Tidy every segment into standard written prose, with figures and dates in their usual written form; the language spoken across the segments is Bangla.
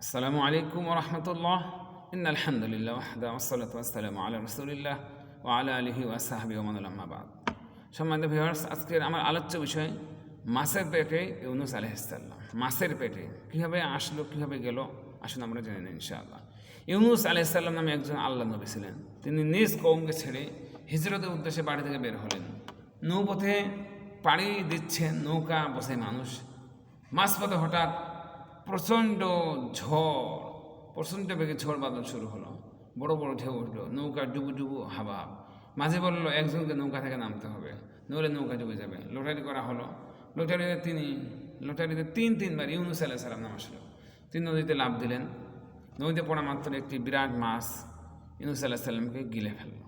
আসসালামু আলাইকুম ওয়া রাহমাতুল্লাহ। ইন্নাল হামদুলিল্লাহ ওয়াহদা ওয়াসসালাতু ওয়াসসালামু আলা রাসূলিল্লাহ ওয়া আলা আলিহি ওয়া সাহবিহি ওয়া মান আম্মা বাদ। সম্মানিত ভিউয়ার্স, আজকের আমার আলোচ্য বিষয় মাছের পেটে ইউনূস আলাইহিস সালাম। মাছের পেটে কীভাবে আসলো, কীভাবে গেল, আসুন আমরা জেনে নিই ইনশাআল্লাহ। ইউনূস আলাইহিস সালাম নামে একজন আল্লাহর নবী ছিলেন। তিনি নিজ কওমকে ছেড়ে হিজরতের উদ্দেশ্যে বাড়ি থেকে বের হলেন। নৌপথে পাড়ি দিচ্ছেন নৌকা বসে মানুষ। মাঝপথে হঠাৎ প্রচণ্ড ঝড়, প্রচণ্ড বেগে ঝড় বাদল শুরু হলো। বড় বড় ঢেউ উঠলো, নৌকা ডুবু ডুবু হাবা। মাঝে বলল একজনকে নৌকা থেকে নামতে হবে, নইলে নৌকা ডুবে যাবে। লটারি করা হলো। লটারিতে তিনবার ইউনূস আলাইহিস সালাম নাম আসলো। তিনি নদীতে লাফ দিলেন। নদীতে পড়া মাত্র একটি বিরাট মাছ ইউনূস আলাইহিস সালামকে গিলে ফেলল।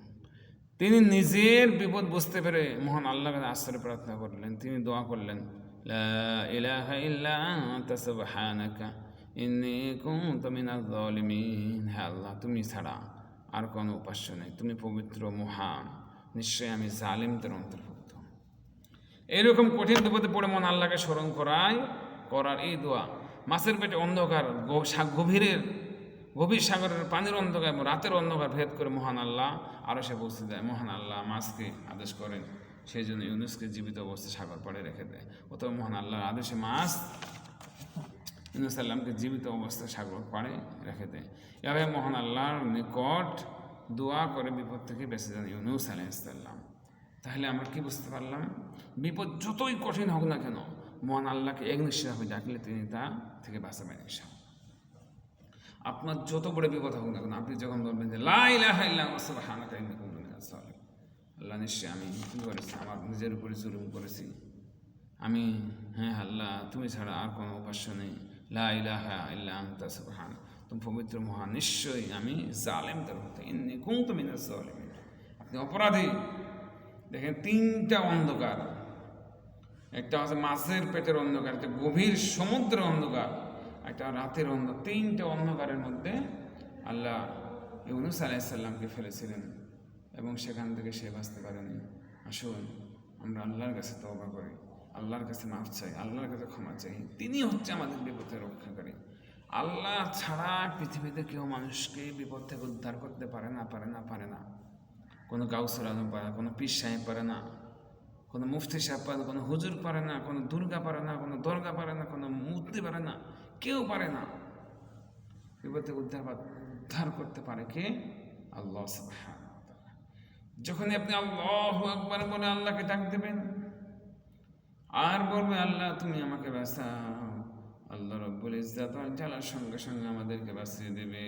তিনি নিজের বিপদ বুঝতে পেরে মহান আল্লাহর কাছে আশ্রয় প্রার্থনা করলেন। তিনি দোয়া করলেন, লা ইলাহা ইল্লা আনতা সুবহানাকা ইন্নী কুনতু মিনাজ জালিমিন। হে আল্লাহ, তুমি ছাড়া আর কোনো উপাস্য নেই, তুমি পবিত্র মহান, নিশ্চয়ই আমি জালিমদের অন্তর্ভুক্ত। এইরকম কঠিন বিপদে পড়ে মন আল্লাহকে স্মরণ করার এই দোয়া মাছের পেটে অন্ধকার, গভীর সাগরের পানির অন্ধকার এবং রাতের অন্ধকার ভেদ করে মহান আল্লাহ আরো সে পৌঁছে দেয়। মহান আল্লাহ মাছকে আদেশ করেন, সেই জন্য ইউনূসকে জীবিত অবস্থায় সাগর পাড়ে রেখে দেয়। অথবা মহান আল্লাহর আদেশে মাছ ইউনূস আলাইহিসসালামকে জীবিত অবস্থায় সাগর পাড়ে রেখে দেয়। এভাবে মহান আল্লাহর নিকট দোয়া করে বিপদ থেকে বেঁচে যান ইউনূস আলাইহিসসালাম। তাহলে আমরা কি বুঝতে পারলাম? বিপদ যতই কঠিন হোক না কেন, মহান আল্লাহকে একনিষ্ঠভাবে ডাকলে তিনি তা থেকে বাঁচাবেন ইনশাআল্লাহ। আপনার যত বড় বিপদ হোক না কেন, আপনি যখন বলবেন যে লা ইলাহা ইল্লা আনতা সুবহানাকা ইন্নী কুনতু মিনাজ জালিমিন, আল্লাহ নিশ্চয়ই আমি কী করেছি, আমার নিজের উপরে জুলুম করেছি আমি, হ্যাঁ আল্লাহ তুমি ছাড়া আর কোনো উপাস্য নেই, লা ইলাহা ইল্লা আনতা সুবহানাকা, তুমি পবিত্র মহান, নিশ্চয়ই আমি জালেমদের হতে, ইন্নী কুনতু মিনাজ জালিমিন, আপনি অপরাধী। দেখেন তিনটা অন্ধকার, একটা হচ্ছে মাছের পেটের অন্ধকার, একটা গভীর সমুদ্রের অন্ধকার, একটা রাতের অন্ধকার। তিনটে অন্ধকারের মধ্যে আল্লাহ ইউনূস আলাইহিস সালামকে ফেলেছিলেন এবং সেখান থেকে সে বাঁচতে পারেনি। আসুন আমরা আল্লাহর কাছে তওবা করি, আল্লাহর কাছে মাফ চাই, আল্লাহর কাছে ক্ষমা চাই। তিনি হচ্ছে আমাদের বিপদে রক্ষাকারী। আল্লাহ ছাড়া পৃথিবীতে কেউ মানুষকে বিপদ থেকে উদ্ধার করতে পারে না। কোনো গাউসুল আজম পারে না, কোনো পীর সাহেব পারে না, কোনো মুফতি সাহেব পারে না, কোনো হুজুর পারে না, কোনো দুর্গা পারে না, কোনো দরগা পারে না, কোনো মূর্তি পারে না, কেউ পারে না। বিপদ থেকে উদ্ধার করতে পারে কে? আল্লাহ সুবহানাহু ওয়া তাআলা। যখনই আপনি আল্লাহু আকবার বলে আল্লাহকে ডাক দেবেন আর বলবেন আল্লাহ তুমি আমাকে বাঁচাও, আল্লাহ রাব্বুল ইজ্জত ওয়াল জালাল সঙ্গে সঙ্গে আমাদেরকে বাঁচিয়ে দেবে।